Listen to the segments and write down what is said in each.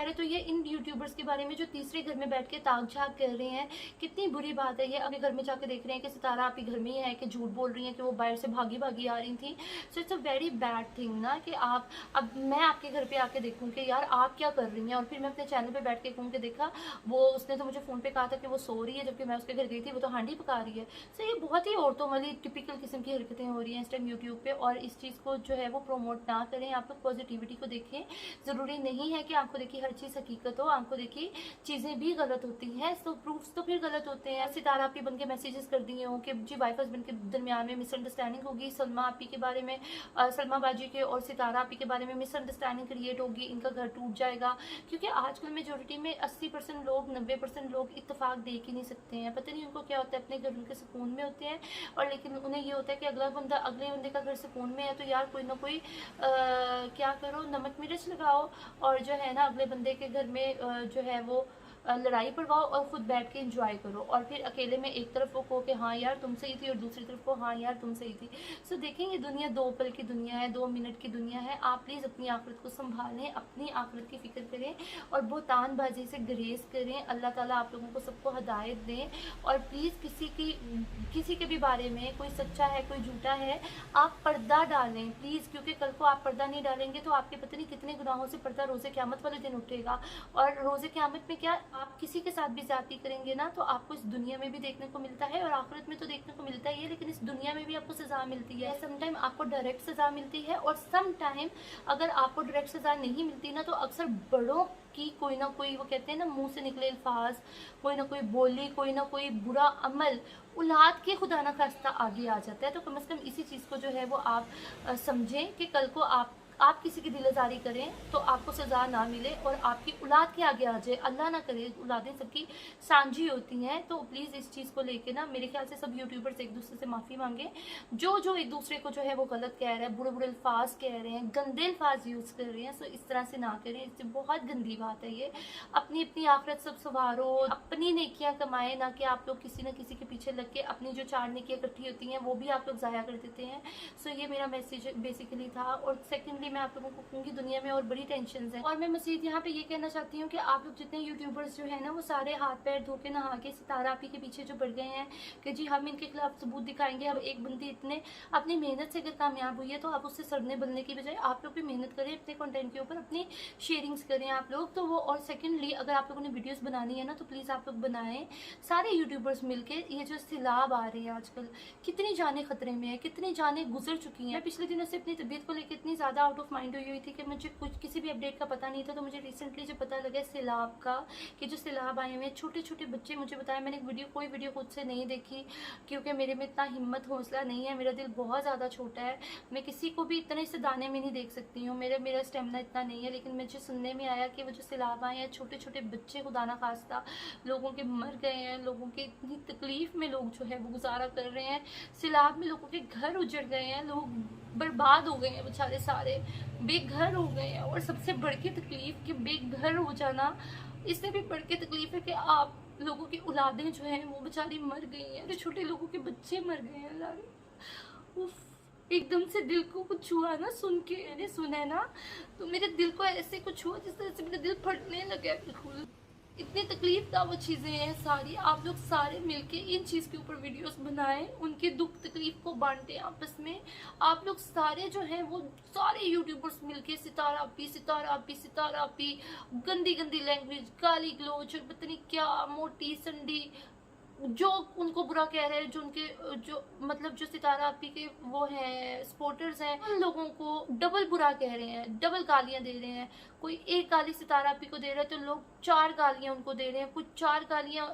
पहले तो ये इन यूट्यूबर्स के बारे में जो तीसरे घर में बैठ के ताक झाक कर रहे हैं, कितनी बुरी बात है ये। अपने घर में जाके देख रहे हैं कि सितारा आपके घर में ही है, कि झूठ बोल रही हैं कि वो बाहर से भागी भागी आ रही थी। So it's a very bad thing ना कि आप, अब मैं आपके घर पे आके देखूँ कि यार आप क्या कर रही हैं, और फिर मैं अपने चैनल पे बैठ के कहूँ कि देखा वो, उसने तो मुझे फ़ोन पे कहा था कि वो सो रही है, जबकि मैं उसके घर गई थी वो तो हांडी पका रही है। सो ये बहुत ही औरतों वाली टिपिकल किस्म की हरकतें हो रही हैं इस टाइम यूट्यूब पे, और इस चीज़ को जो है वो प्रमोट ना करें। आप लोग पॉजिटिविटी को देखें। ज़रूरी नहीं है कि आपको देखिए हर चीज़ हकीकत हो, आपको देखिए चीज़ें भी गलत होती हैं, तो प्रूफ्स तो फिर गलत होते हैं। सितारा आपके बन के मैसेजेस कर दिए हो कि जी वाइफ हस्बैंड के दरमियान में मिसअंडरस्टैंडिंग होगी, सलमा आपी के बारे में, सलमा बाजी के और सितारा आपी के बारे में मिसअंडरस्टैंडिंग क्रिएट होगी, इनका घर टूट जाएगा। क्योंकि आजकल मेजोरिटी में 80% लोग, 90% लोग इत्तेफाक देख ही नहीं सकते हैं। पता नहीं उनको क्या होता है, अपने घर उनके सुकून में होते हैं, और लेकिन उन्हें ये होता है कि अगला बंदा, अगले बंदे का घर सुकून में है तो यार कोई ना कोई क्या करो, नमक मिर्च लगाओ, और जो है ना अगले बंदे के घर में जो है वो लड़ाई पड़वाओ, और खुद बैठ के एंजॉय करो, और फिर अकेले में एक तरफ वो कहो कि हाँ यार तुम सही थी, और दूसरी तरफ को हाँ यार तुम सही थी। सो देखें, ये दुनिया 2 पल की दुनिया है, 2 मिनट की दुनिया है। आप प्लीज़ अपनी आखिरत को संभालें, अपनी आखिरत की फ़िक्र करें, और बहुतानबाजी से गुरेज करें। अल्लाह ताला आप लोगों को सबको हिदायत दें, और प्लीज़ किसी के भी बारे में, कोई सच्चा है कोई झूठा है, आप पर्दा डालें प्लीज़, क्योंकि कल को आप पर्दा नहीं डालेंगे तो आपके पता नहीं कितने गुनाहों से पर्दा रोज़े क़यामत वाले दिन उठेगा। और रोज़े क़यामत में क्या, आप किसी के साथ भी ज़्यादती करेंगे ना तो आपको इस दुनिया में भी देखने को मिलता है, और आखिरत में तो देखने को मिलता ही है, लेकिन इस दुनिया में भी आपको सज़ा मिलती है। सम टाइम आपको डायरेक्ट सज़ा मिलती है, और सम टाइम अगर आपको डायरेक्ट सज़ा नहीं मिलती ना तो अक्सर बड़ों की कोई ना कोई, वो कहते हैं ना, मुंह से निकले अल्फाज, कोई ना कोई बोली, कोई ना कोई बुरा अमल औलाद के खुदा ना खास्ता आगे आ जाता है। तो कम से कम इसी चीज़ को जो है वो आप समझें कि कल को आप किसी की दिल आज़ारी करें तो आपको सज़ा ना मिले, और आपकी औलाद के आगे आ जाए। अल्लाह ना करे, औलादें सबकी सांझी होती हैं। तो प्लीज़ इस चीज़ को लेके ना मेरे ख्याल से सब यूट्यूबर्स एक दूसरे से माफ़ी मांगें, जो एक दूसरे को जो है वो गलत कह रहे हैं, बुरे बुरे अल्फाज कह रहे हैं, गंदे अल्फाज यूज़ कर रहे हैं। सो इस तरह से ना करें, इससे बहुत गंदी बात है ये। अपनी अपनी आखिरत सब संवारो, अपनी नेकियां कमाएं, ना कि आप लोग किसी न किसी के पीछे लग के अपनी जो 4 नेकियां इकट्ठी होती हैं वो भी आप लोग ज़ाया कर देते हैं। सो ये मेरा मैसेज बेसिकली था। और सेकेंडली मैं आप लोगों को कहूँगी, दुनिया में और बड़ी टेंशन है, और मैं मजीद यहाँ पे ये कहना चाहती हूँ कि आप लोग जितने यूट्यूबर्स जो है ना वो सारे हाथ पैर धो के नहा के सितारा आपी के पीछे जो पड़ गए हैं कि जी हम इनके खिलाफ सबूत दिखाएंगे। अब एक बंदी इतने अपनी मेहनत से अगर कामयाब हुई है तो आप उससे सड़ने बलने की बजाय आप लोग भी मेहनत करें, अपने कंटेंट के ऊपर अपनी शेयरिंग्स करें आप लोग तो वो। और सेकेंडली अगर आप लोगों ने वीडियोस बनानी है ना तो प्लीज़ आप लोग बनाएं, सारे यूट्यूबर्स मिलके। ये जो सैलाब आ रहे हैं आजकल, कितनी जानें खतरे में है, कितनी जानें गुजर चुकी हैं। मैं पिछले दिनों से अपनी तबीयत को लेकर इतनी ज़्यादा आउट ऑफ माइंड हुई थी कि मुझे कुछ किसी भी अपडेट का पता नहीं था। तो मुझे रिसेंटली जब पता लगा सैलाब का, कि जो सैलाब आए हुए हैं, छोटे छोटे बच्चे, मुझे बताया, मैंने कोई वीडियो खुद से नहीं देखी क्योंकि मेरे में इतना हिम्मत हौसला नहीं है, मेरा दिल बहुत ज़्यादा छोटा है, मैं किसी को भी इतने से दाने में नहीं देख सकती हूँ, मेरा स्टेमिना इतना नहीं है। लेकिन मुझे सुनने में आया कि वो जो सैलाब आए हैं, छोटे छोटे बच्चे खुदा ना खास्ता लोगों के मर गए हैं, लोगों के इतनी तकलीफ में लोग जो है वो गुजारा कर रहे हैं। सैलाब में लोगों के घर उजड़ गए हैं, लोग बर्बाद हो गए हैं, बेचारे सारे बेघर हो गए हैं। और सबसे बढ़ के तकलीफ कि बेघर हो जाना, इससे भी बढ़ के तकलीफ है कि आप लोगों की औलादें जो हैं वो बेचारी मर गई हैं, जो छोटे लोगों के बच्चे मर गए हैं। उफ, एकदम से दिल को कुछ हुआ ना सुन के, मैंने सुना ना तो मेरे दिल को ऐसे कुछ हुआ जिस तरह से मेरा दिल फटने लगा बिल्कुल। इतनी तकलीफ था वो चीज़ें हैं सारी। आप लोग सारे मिलके इन चीज़ के ऊपर वीडियोस बनाएं, उनके दुख तकलीफ को बांटें आपस में। आप लोग सारे जो हैं वो सारे यूट्यूबर्स मिलके सितारा आपी, सितारा आपी, सितारा आपी, गंदी गंदी लैंग्वेज, गाली गलोच, पता नहीं क्या, मोटी संडी, जो उनको बुरा कह रहे हैं, जो उनके जो मतलब जो सितारा आपी के वो हैं सपोर्टर्स हैं, उन लोगों को डबल बुरा कह रहे हैं, डबल गालियां दे रहे हैं। कोई एक गाली सितारा आपी को दे रहा है तो लोग 4 गालियां उनको दे रहे हैं, कुछ 4 गालियां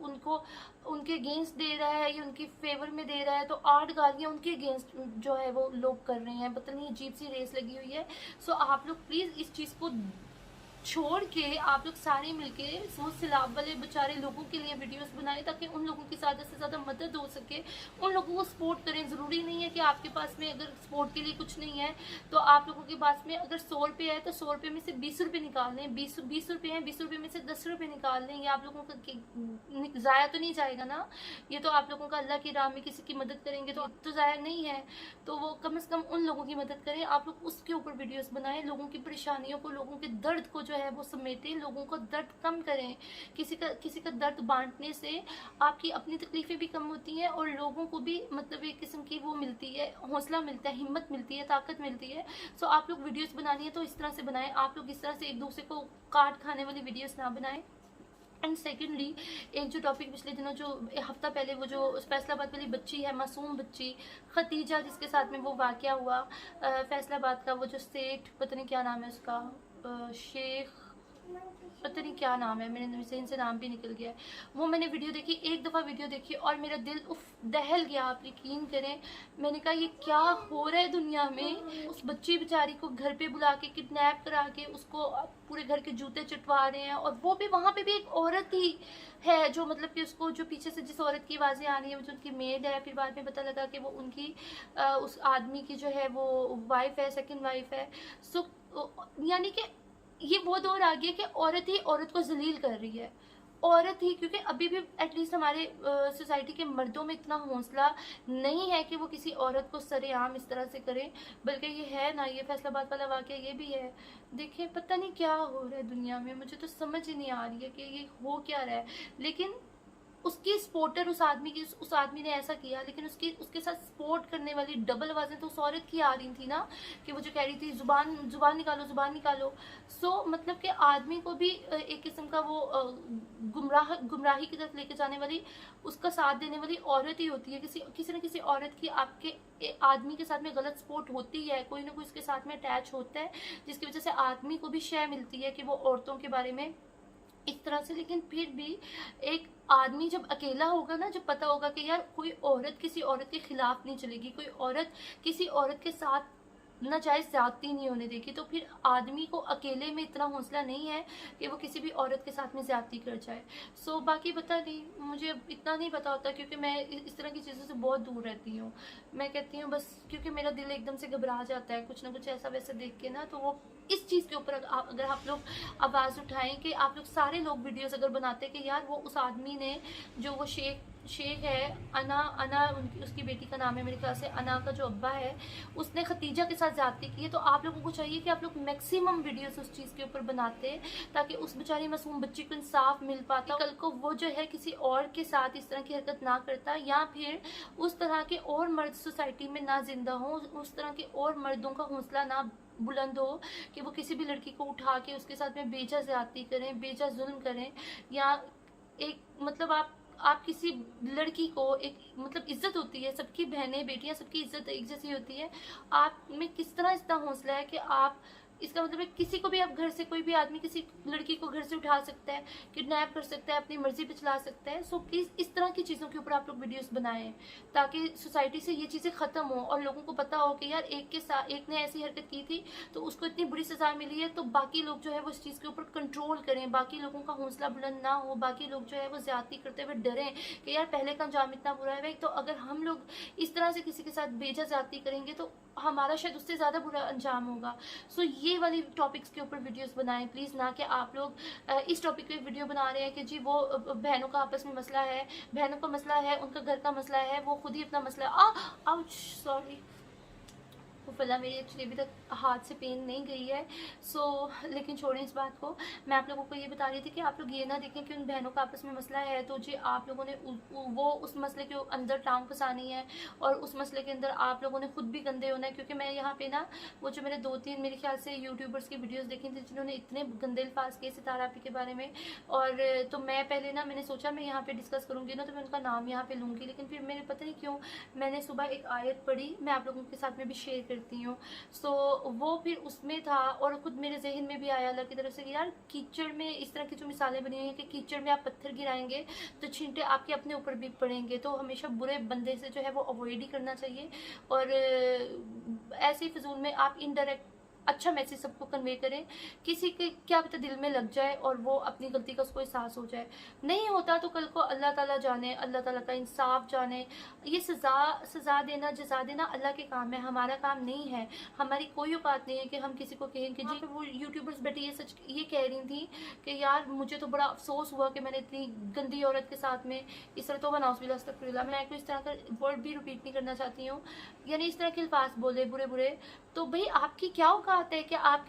उनको उनके अगेंस्ट दे रहा है या उनके फेवर में दे रहा है तो 8 गालियां उनके अगेंस्ट जो है वो लोग कर रहे हैं। पता नहीं अजीब सी रेस लगी हुई है। सो आप लोग प्लीज़ इस चीज़ को छोड़ के आप लोग सारे मिलके वो सैलाब वाले बेचारे लोगों के लिए वीडियोस बनाएं ताकि उन लोगों की ज़्यादा से ज़्यादा मदद हो सके, उन लोगों को सपोर्ट करें। ज़रूरी नहीं है कि आपके पास में अगर सपोर्ट के लिए कुछ नहीं है तो आप लोगों के पास में अगर 100 रुपये है तो 100 रुपये में से 20 रुपये निकाल लें, 20 रुपये हैं, 20 रुपये में से 10 रुपये निकाल लें। ये आप लोगों का ज़ाया तो नहीं जाएगा ना, ये तो आप लोगों का अल्लाह की राह में किसी की मदद करेंगे तो ज़ाया नहीं है। तो वो कम से कम उन लोगों की मदद करें, आप लोग उसके ऊपर वीडियोज़ बनाएं, लोगों की परेशानियों को, लोगों के दर्द को जो है वो समेटें, लोगों का दर्द कम करें। किसी का दर्द बांटने से आपकी अपनी तकलीफ़ें भी कम होती हैं और लोगों को भी मतलब एक किस्म की वो मिलती है, हौसला मिलता है, हिम्मत मिलती है, ताकत मिलती है। सो आप लोग वीडियोस बनानी है तो इस तरह से बनाएं, आप लोग इस तरह से एक दूसरे को काट खाने वाली वीडियोस ना बनाएं। एंड सेकेंडली, एक जो टॉपिक पिछले दिनों जो हफ्ता पहले वो जो फैसलाबाद वाली बच्ची है, मासूम बच्ची खतीजा, जिसके साथ में वो वाक़या हुआ फैसलाबाद का, वो जो सेठ पता नहीं क्या नाम है उसका, शेख पता नहीं क्या नाम है, मेरे से इनसे नाम भी निकल गया है। वो मैंने वीडियो देखी, एक दफ़ा वीडियो देखी और मेरा दिल उफ दहल गया, आप यकीन करें। मैंने कहा ये क्या हो रहा है दुनिया में। उस बच्ची बेचारी को घर पे बुला के किडनैप करा के उसको पूरे घर के जूते चटवा रहे हैं, और वो भी वहाँ पे भी एक औरत ही है जो मतलब कि उसको जो पीछे से जिस औरत की आवाज़ें आ रही है वो जो उनकी मेड है, फिर बाद में पता लगा कि वो उनकी उस आदमी की जो है वो वाइफ है, सेकंड वाइफ है। सो यानी कि ये वो दौर आ गया कि औरत ही औरत को जलील कर रही है, औरत ही, क्योंकि अभी भी एटलीस्ट हमारे सोसाइटी के मर्दों में इतना हौसला नहीं है कि वो किसी औरत को सरेआम इस तरह से करें। बल्कि ये है ना, ये फैसलाबाद वाला वाक़या ये भी है। देखिए पता नहीं क्या हो रहा है दुनिया में, मुझे तो समझ ही नहीं आ रही है कि ये हो क्या रहा है। लेकिन उसकी सपोर्टर उस आदमी ने ऐसा किया, लेकिन उसके साथ सपोर्ट करने वाली डबल आवाज़ें तो उस औरत की आ रही थी ना, कि वो जो कह रही थी जुबान निकालो, जुबान निकालो। सो मतलब कि आदमी को भी एक किस्म का वो गुमराही की तरफ लेके जाने वाली, उसका साथ देने वाली औरत ही होती है। किसी न किसी औरत की आपके आदमी के साथ में गलत सपोर्ट होती है, कोई ना कोई उसके साथ में अटैच होता है, जिसकी वजह से आदमी को भी शय मिलती है कि वो औरतों के बारे में इस तरह से। लेकिन फिर भी एक आदमी जब अकेला होगा ना, जब पता होगा कि यार कोई औरत किसी औरत के खिलाफ नहीं चलेगी, कोई औरत किसी औरत के साथ नाजायज़ ज़्यादती नहीं होने देगी, तो फिर आदमी को अकेले में इतना हौसला नहीं है कि वो किसी भी औरत के साथ में ज़्यादती कर जाए। सो बाकी पता नहीं, मुझे इतना नहीं पता होता क्योंकि मैं इस तरह की चीज़ों से बहुत दूर रहती हूँ। मैं कहती हूँ बस, क्योंकि मेरा दिल एकदम से घबरा जाता है कुछ ना कुछ ऐसा वैसा देख के ना। तो वो इस चीज़ के ऊपर अगर आप लोग आवाज़ उठाएं कि आप लोग सारे लोग वीडियोस अगर बनाते कि यार वो उस आदमी ने जो वो शेख है, अना उसकी बेटी का नाम है मेरे ख्याल से, अना का जो अब्बा है, उसने खतीजा के साथ ज़्यादती की है। तो आप लोगों को चाहिए कि आप लोग मैक्सिमम वीडियोस उस चीज़ के ऊपर बनाते, ताकि उस बेचारी मासूम बच्ची को इंसाफ मिल पाता, कल को वो जो है किसी और के साथ इस तरह की हरकत ना करता, या फिर उस तरह के और मर्द सोसाइटी में ना जिंदा हो, उस तरह के और मर्दों का हौसला ना बुलंद हो कि वो किसी भी लड़की को उठा के उसके साथ में बेजा ज़्यादती करें, बेजा जुल्म करें। या एक मतलब आप किसी लड़की को एक मतलब इज्जत होती है, सबकी बहनें बेटियां सबकी इज्जत एक जैसी होती है, आप में किस तरह इतना हौसला है कि आप, इसका मतलब है किसी को भी आप घर से, कोई भी आदमी किसी लड़की को घर से उठा सकता है, किडनैप कर सकता है, अपनी मर्जी पे चला सकता है। सो प्लीज़ इस तरह की चीज़ों के ऊपर आप लोग वीडियोस बनाएं, ताकि सोसाइटी से ये चीज़ें ख़त्म हो और लोगों को पता हो कि यार एक ने ऐसी हरकत की थी तो उसको इतनी बुरी सज़ा मिली है, तो बाकी लोग जो है वो इस चीज़ के ऊपर कंट्रोल करें, बाकी लोगों का हौसला बुलंद ना हो, बाकी लोग जो है वो ज़्यादती करते हुए डरें कि यार पहले का अंजाम इतना बुरा है भाई, तो अगर हम लोग इस तरह से किसी के साथ बेजा ज़्यादती करेंगे तो हमारा शायद उससे ज़्यादा बुरा अंजाम होगा। सो ये वाली टॉपिक्स के ऊपर वीडियोस बनाएं प्लीज़, ना कि आप लोग इस टॉपिक पे वीडियो बना रहे हैं कि जी वो बहनों का आपस में मसला है, बहनों का मसला है, उनका घर का मसला है, वो खुद ही अपना मसला आउच सॉरी, वो फला मेरी एक्चुअली अभी तक हाथ से पेन नहीं गई है। सो लेकिन छोड़ें इस बात को। मैं आप लोगों को ये बता रही थी कि आप लोग ये ना देखें कि उन बहनों का आपस में मसला है तो जी आप लोगों ने वो उस मसले के अंदर टांग फंसानी है और उस मसले के अंदर आप लोगों ने खुद भी गंदे होना है। क्योंकि मैं यहाँ पे ना वो जो मैंने 2-3 मेरे ख्याल से यूट्यूबर्स की वीडियोज़ देखी थी जिन्होंने इतने गंदे अल्फाज किए सितारा आपी के बारे में, और तो मैं पहले ना मैंने सोचा मैं यहाँ पर डिस्कस करूँगी ना तो मैं उनका नाम यहाँ पर लूँगी, लेकिन फिर मैंने पता नहीं क्यों मैंने सुबह एक आयत पढ़ी, मैं आप लोगों के साथ में भी शेयर करती हूँ। सो वो फिर उसमें था और खुद मेरे जहन में भी आया अल्लाह की तरफ से कि यार कीचड़ में इस तरह की जो मिसालें बनी हुई हैं कि कीचड़ में आप पत्थर गिराएंगे तो छींटे आपके अपने ऊपर भी पड़ेंगे, तो हमेशा बुरे बंदे से जो है वो अवॉइड ही करना चाहिए। और ऐसे ही फिजूल में आप इनडायरेक्ट अच्छा मैसेज सबको कन्वे करें, किसी के क्या पता दिल में लग जाए और वो अपनी गलती का उसको एहसास हो जाए। नहीं होता तो कल को अल्लाह ताला जाने, अल्लाह ताला का इंसाफ जाने। ये सज़ा देना, जज़ा देना अल्लाह के काम है, हमारा काम नहीं है। हमारी कोई औकात नहीं है कि हम किसी को कहें कि जी वो यूट्यूबर्स बैठी ये कह रही थी कि यार मुझे तो बड़ा अफसोस हुआ कि मैंने इतनी गंदी औरत के साथ में इस तरह तो बनाउज़बिल्लाह अस्तगफिरुल्लाह, मैं कोई इस तरह का वर्ड भी रिपीट नहीं करना चाहती हूँ, यानी इस तरह के अल्फाज बोले बुरे बुरे, तो भाई आपकी क्या औकात है कि आप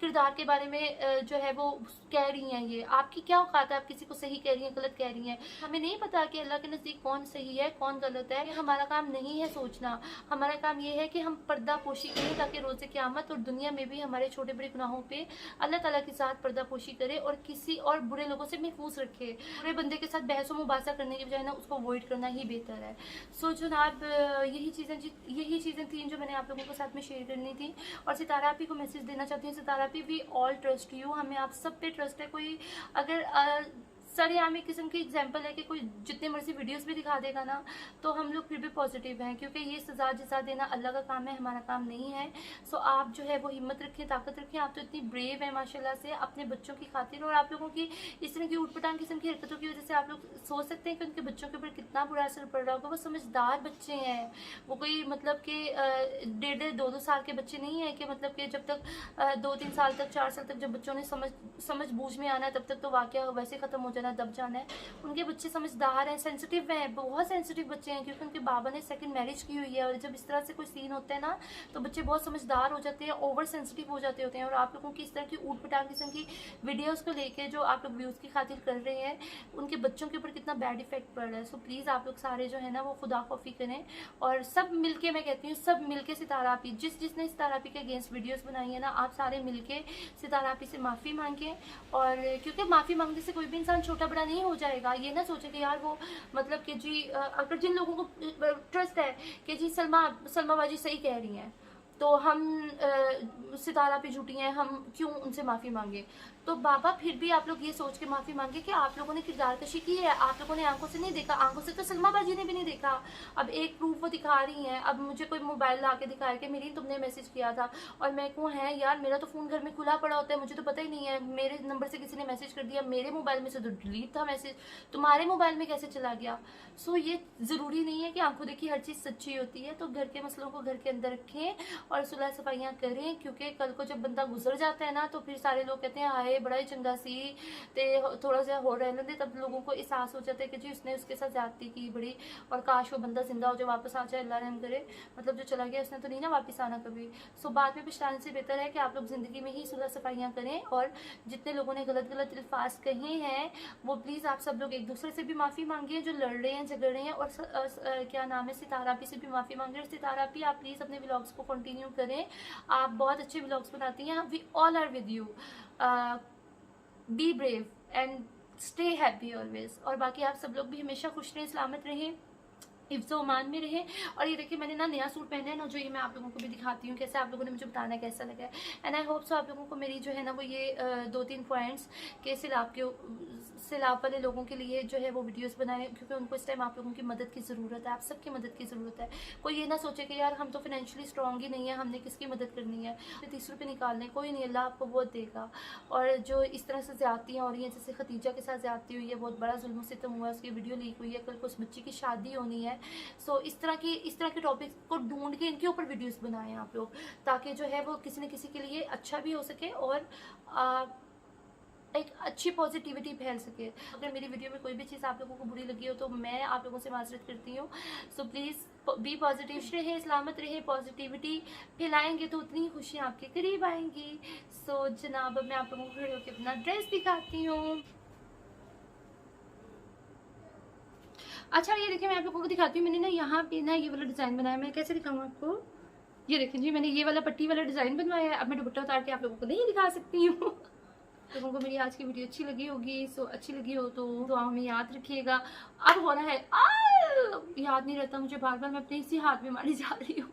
किरदार के बारे में जो है वो कह रही हैं। ये आपकी क्या औकात है, आप किसी को सही कह रही हैं, गलत कह रही हैं। हमें नहीं पता कि अल्लाह के नज़दीक कौन सही है कौन गलत है। हमारा काम नहीं है सोचना, हमारा काम ये है कि हम पर्दा पोशी करें ताकि रोज़े क़यामत और दुनिया में भी हमारे छोटे बड़े गुनाहों पे अल्लाह ताला के साथ पर्दा पोशी करे और किसी और बुरे लोगों से महफूज रखे। बुरे बंदे के साथ बहस व मुबासा करने की बजाय ना उसको अवॉइड करना ही बेहतर है। सो जनाब, यही चीज़ें थी जो मैंने आप लोगों के साथ में शेयर करनी थी। और सितारा आपी को मैसेज देना चाहती हूँ, सितारा आपी वी ऑल ट्रस्ट यू, हमें आप सब पे ट्रस्ट है। कोई अगर सरेआम एक किस्म की एग्जांपल है कि कोई जितने मर्जी वीडियोस भी दिखा देगा ना तो हम लोग फिर भी पॉजिटिव हैं, क्योंकि ये सजा जजा देना अल्लाह का काम है, हमारा काम नहीं है। सो आप जो है वो हिम्मत रखें, ताकत रखें। आप तो इतनी ब्रेव हैं माशाल्लाह से अपने बच्चों की खातिर। और आप लोगों की इस तरह की ऊटपटांग किस्म की हरकतों की वजह से आप लोग सोच सकते हैं कि उनके बच्चों के ऊपर कितना बुरा असर पड़ रहा होगा। वो समझदार बच्चे हैं, वो कोई मतलब कि 1.5-2 साल के बच्चे नहीं है कि मतलब कि जब तक 2-3 साल तक 4 साल तक जब बच्चों ने समझ बूझ में आना है तब तक तो वाकया वैसे ख़त्म हो जाना, दब जाना है। उनके बच्चे समझदार हैं, सेंसिटिव हैं, बहुत सेंसिटिव बच्चे हैं, क्योंकि उनके बाबा ने सेकंड मैरिज की हुई है। और जब इस तरह से कोई सीन होता है ना तो बच्चे बहुत समझदार हो जाते हैं, ओवर सेंसिटिव हो जाते होते हैं। और आप लोगों की इस तरह की ऊटपटांग किस्म की वीडियोस को लेके जो आप लोग व्यूज़ की खातिर कर रहे हैं, उनके बच्चों के ऊपर कितना बैड इफेक्ट पड़ रहा है। सो प्लीज़ आप लोग सारे जो है ना वो खुदा खौफी करें और सब मिलके, मैं कहती हूँ सब मिलके सितारा आपी, जिसने सितारा आपी के अगेंस्ट वीडियोस बनाई है ना, आप सारे मिलके सितारा आपी से माफ़ी मांगें। और क्योंकि माफ़ी मांगने से कोई भी इंसान छोटा बड़ा नहीं हो जाएगा। ये ना सोचे कि यार वो मतलब कि जी अगर जिन लोगों को ट्रस्ट है कि जी सलमा बाजी सही कह रही हैं तो हम सितारा पे झूठी हैं, हम क्यों उनसे माफ़ी मांगे। तो बाबा फिर भी आप लोग ये सोच के माफ़ी मांगे कि आप लोगों ने किरदार कशी की है, आप लोगों ने आंखों से नहीं देखा, आंखों से तो सलमा बाजी ने भी नहीं देखा। अब एक प्रूफ वो दिखा रही हैं, अब मुझे कोई मोबाइल ला के दिखाया कि मेरी तुमने मैसेज किया था और मैं को है यार मेरा तो फ़ोन घर में खुला पड़ा होता है, मुझे तो पता ही नहीं है, मेरे नंबर से किसी ने मैसेज कर दिया, मेरे मोबाइल में से तो डिलीट था मैसेज, तुम्हारे मोबाइल में कैसे चला गया। सो ये ज़रूरी नहीं है कि आंखों देखी हर चीज़ सच्ची होती है। तो घर के मसलों को घर के अंदर रखें और सुलह सफाइयाँ करें, क्योंकि कल को जब बंदा गुजर जाता है ना तो फिर सारे लोग कहते हैं हाय बड़ा ही चंगा सी ते थोड़ा सा हो रहने दे, तब लोगों को एहसास हो जाता है कि जी उसने उसके साथ ज्यादती की बड़ी, और काश वो बंदा जिंदा हो जाए वापस आ जाए, अल्लाह रहम करे, मतलब जो चला गया उसने तो नहीं ना वापस आना कभी। सो बाद में पछताने से बेहतर है कि आप लोग ज़िंदगी में ही सुलह सफाइयाँ करें। और जितने लोगों ने गलत अल्फाज कहे हैं वो प्लीज़ आप सब लोग एक दूसरे से भी माफ़ी मांगिए, जो लड़ रहे हैं झगड़ रहे हैं। और क्या नाम है, सितारा भी से भी माफ़ी मांग रहे हैं। सितारा भी आप प्लीज़ अपने व्लॉग्स को कंटिन्यू करें, आप बहुत अच्छे व्लॉग्स बनाती हैं। We all are with you, be brave and stay happy always. और बाकी आप सब लोग भी हमेशा खुश रहें, सलामत रहें, हिफ्ज़ ओमान में रहे। और ये देखिए मैंने ना नया सूट पहना है ना, जो ये मैं आप लोगों को भी दिखाती हूँ कैसे, आप लोगों ने मुझे बताना है कैसा लगा है। एंड आई होप सो आप लोगों को मेरी जो है ना वो ये 2-3 पॉइंट्स के सैलाब वाले लोगों के लिए जो है वो वीडियोस बनाए, क्योंकि उनको इस टाइम आप लोगों की मदद की ज़रूरत है, आप सबकी मदद की ज़रूरत है। कोई ये ना सोचे कि यार हम तो फाइनेंशियली स्ट्रॉन्ग ही नहीं है, हमने किसकी मदद करनी है, 30 रुपये निकालने, कोई नहीं, अल्लाह आपको बहुत देगा। और जो इस तरह से ज़्यादतियाँ हो रही हैं, जैसे खतीजा के साथ ज़्यादती हुई है, बहुत बड़ा जुल्म सितम हुआ है, उसकी वीडियो लीक हुई है, कल को उस बच्ची की शादी होनी है। सो इस तरह के टॉपिक्स को ढूंढ के इनके ऊपर वीडियोस बनाएं आप लोग, ताकि जो है वो किसी न किसी के लिए अच्छा भी हो सके और एक अच्छी पॉजिटिविटी फैल सके। अगर मेरी वीडियो में कोई भी चीज़ आप लोगों को बुरी लगी हो तो मैं आप लोगों से माजरत करती हूँ। सो प्लीज़ बी पॉजिटिव रहे, सलामत रहे, पॉजिटिविटी फैलाएंगे तो उतनी ही खुशियाँ आपके करीब आएंगी। सो जनाब अब मैं आप लोगों को खड़े होकर अपना ड्रेस दिखाती हूँ। अच्छा ये देखिए मैं आप लोगों को दिखाती हूँ, मैंने ना यहाँ पे ना ये वाला डिज़ाइन बनाया, मैं कैसे दिखाऊँ आपको, ये देखें जी मैंने ये वाला पट्टी वाला डिज़ाइन बनवाया है। अब मैं दुपट्टा उतार के आप लोगों को नहीं दिखा सकती हूँ। लोगों को मेरी आज की वीडियो अच्छी लगी होगी, सो अच्छी लगी हो तो दुआ में याद रखिएगा। अब हो रहा है याद नहीं रहता मुझे, बार बार मैं अपने इसी हाथ में मारी जा रही हूँ।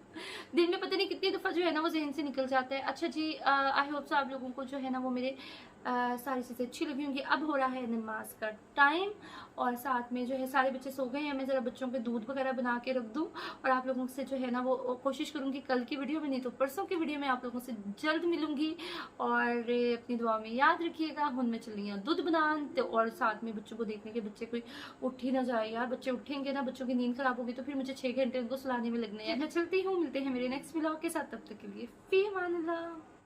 दिन में पता नहीं कितनी दफ़ा जो है ना वो जहन से निकल जाता है। अच्छा जी आई होप सो आप लोगों को जो है ना वो मेरे सारी चीज़ें अच्छी लगी होंगी। अब हो रहा है नमाज का टाइम और साथ में जो है सारे बच्चे सो गए हैं, मैं ज़रा बच्चों के दूध वगैरह बना के रख दूँ और आप लोगों से जो है ना वो कोशिश करूँगी कल की वीडियो में, नहीं तो परसों की वीडियो में आप लोगों से जल्द मिलूँगी। और अपनी दुआ में याद रखिएगा। हुन में चलिए दूध बनान तो और साथ में बच्चों को देखने के बच्चे कोई उठ ही ना जाए यार, बच्चे उठेंगे ना बच्चों की नींद खराब होगी तो फिर मुझे 6 घंटे उनको सुलाने में लगने हैं। मैं चलती हूँ, मिलते हैं मेरे नेक्स्ट व्लॉग के साथ, तब तक के लिए फी अमान अल्लाह।